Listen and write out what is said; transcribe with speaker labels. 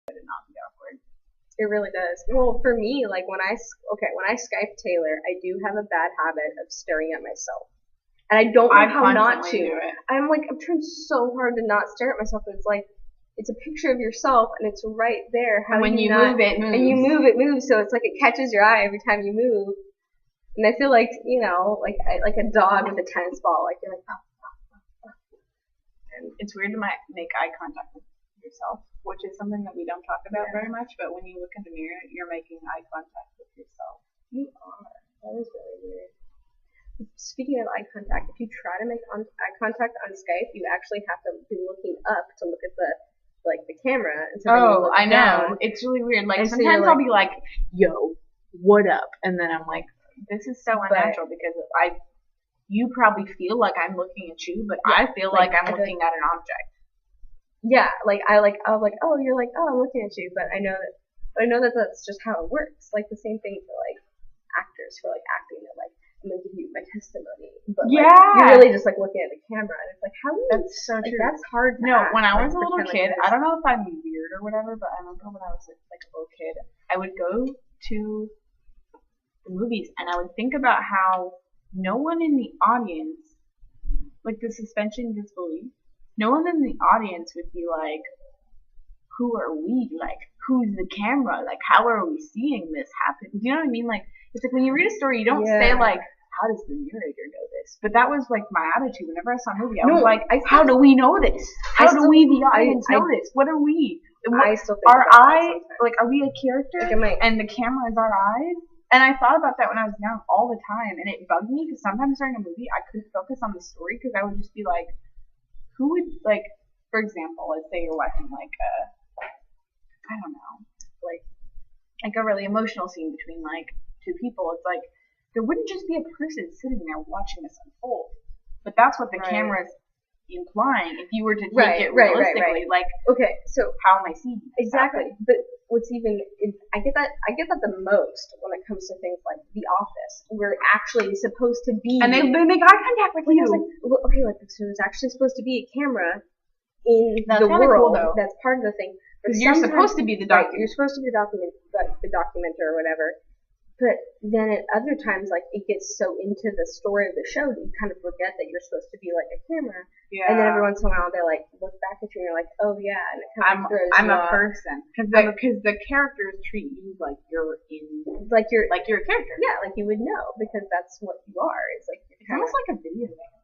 Speaker 1: But it not be awkward.
Speaker 2: It really does. Well, for me, like when I Skype Taylor, I do have a bad habit of staring at myself, and I don't know how not to. I'm trying so hard to not stare at myself, and it's like it's a picture of yourself, and it's right there.
Speaker 1: How when you move, it moves.
Speaker 2: And you move, it moves. So it's like it catches your eye every time you move. And I feel like like a dog with a tennis ball. Like you're like,
Speaker 1: And it's weird to make eye contact with yourself, which is something that we don't talk about very much, but when you look in the mirror, you're making eye contact with yourself.
Speaker 2: You are. That is really weird. Speaking of eye contact, if you try to make eye contact on Skype, you actually have to be looking up to look at the camera. And so
Speaker 1: I know. Down. It's really weird. Like, sometimes I'll be like, yo, what up? And then I'm like, this is so unnatural because you probably feel like I'm looking at you, but I feel like I'm looking at an object.
Speaker 2: Yeah, I'm oh, you're like, oh, I'm looking at you, but I know that that's just how it works. Like the same thing for like actors for like acting. They're like, I'm gonna give you my testimony, but you're really just like looking at the camera, and it's like, how do you?
Speaker 1: That's so true.
Speaker 2: That's hard.
Speaker 1: When I was a little kid, I don't know if I'm weird or whatever, but I remember when I was like a little kid, I would go to the movies and I would think about how no one in the audience, like the suspension of disbelief. No one in the audience would be like, who are we? Like, who's the camera? Like, how are we seeing this happen? Do you know what I mean? Like, it's like when you read a story, you don't say like, how does the narrator know this? But that was like my attitude. Whenever I saw a movie, I was like, how do we know this? How do we, the audience, know this? What are we?
Speaker 2: I still think
Speaker 1: are we a character? And the camera is our eyes? And I thought about that when I was young all the time, and it bugged me because sometimes during a movie, I couldn't focus on the story because I would just be like, who would, like, for example, let's say you're watching, like, I don't know, like a really emotional scene between, like, two people. It's like, there wouldn't just be a person sitting there watching this unfold. But that's what the camera's implying if you were to take it realistically. Like,
Speaker 2: okay, so
Speaker 1: how am I seeing this?
Speaker 2: Exactly. But what's even, I get that the most when it comes to things like The Office. We're actually supposed to be,
Speaker 1: and they make eye contact with you.
Speaker 2: So there's actually supposed to be a camera in the world.
Speaker 1: Cool,
Speaker 2: that's part of the thing.
Speaker 1: Because you're supposed to be the doctor.
Speaker 2: You're supposed to be the documenter or whatever. But then at other times, like, it gets so into the story of the show that you kind of forget that you're supposed to be like a camera.
Speaker 1: Yeah.
Speaker 2: And then every once in a while they like look back at you and you're like, oh yeah, and it kind of throws
Speaker 1: I'm a person because the characters treat you like you're a character.
Speaker 2: Yeah, like you would know because that's what you are. It's like
Speaker 1: it's almost like a video game.